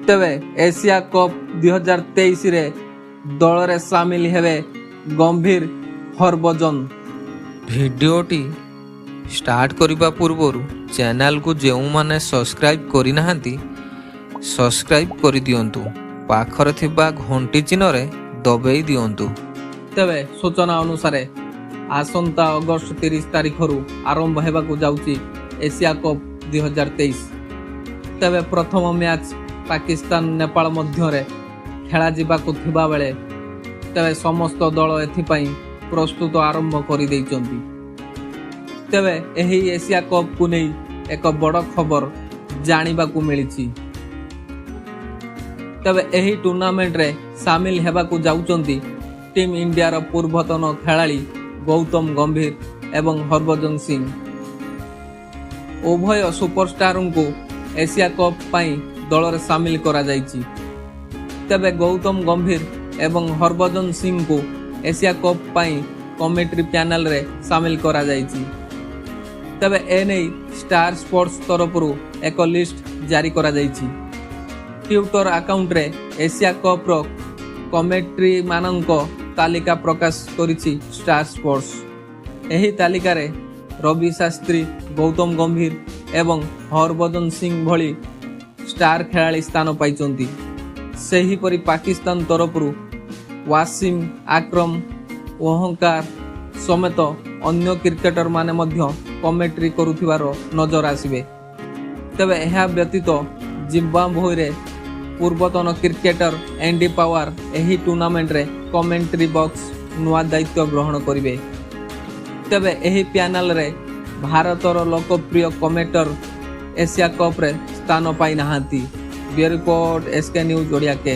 तेबे Asia cup 2023 रे दल रे शामिल हेबे गंभीर हरभजन। भिडियोटी स्टार्ट करने पूर्व चैनल को जो माने सब्सक्राइब करना सब्सक्राइब कर दियंतु, पाखर थिबा घंटी चिन्ह रे दबेई दियंतु। तेबे सूचना अनुसार आसंता अगस्त 30 तारिख आरंभ हेबाकु जाउची एशिया कप 2023। तेबे प्रथम मैच पाकिस्तान नेपाल मध्य रे खेला जिबाकु थिबा बेले तेबे समस्त दल एथिपाई प्रस्तुत आरंभ करि दैचंती। तेबे एही एशिया कप को नहीं एक बड़ खबर जानिबाकु मिलिछि। तेबे एही टूर्नामेंट रे शामिल हेबाकु जाउचंती टीम इंडिया रो पूर्वतन खेलाड़ी गौतम गंभीर एवं हरभजन सिंह। उभय सुपरस्टार को एशिया कप पाई दल रे शामिल करा जाइछि। तेबे गौतम गंभीर एवं हरभजन सिंह को एशिया कप पाई कमेंट्री पैनल रे शामिल करा जाइछि। तेबे एने स्टार स्पोर्ट्स तरफरु एक लिस्ट जारी करा जाइछि। ट्विटर अकाउंट रे एशिया कप रो कमेंट्री मानंको तालिका प्रकाश करिछि स्टार स्पोर्ट्स। एही तालिका रे रवि शास्त्री, गौतम गंभीर एवं हरभजन सिंह भली स्टार खेलाड़ी स्थान पाइचंती। सेही परि पाकिस्तान तरफरु वासिम आक्रम, ओहंकार समेत अन्य क्रिकेटर माने मध्य कमेंट्री करुथिबार नजर आसिबे। तेबे एहा व्यतीत जिम्बाब्वे रे पूर्वतन क्रिकेटर एंडी पावर एही टूर्नामेंट रे कमेंट्री बॉक्स नुआ दायित्व ग्रहण करिवे। तेबे एही पैनल रे भारतर लोकप्रिय कमेंटर एशिया कप रे स्थान पाई नाहांती। Bureau report SK news Odia के।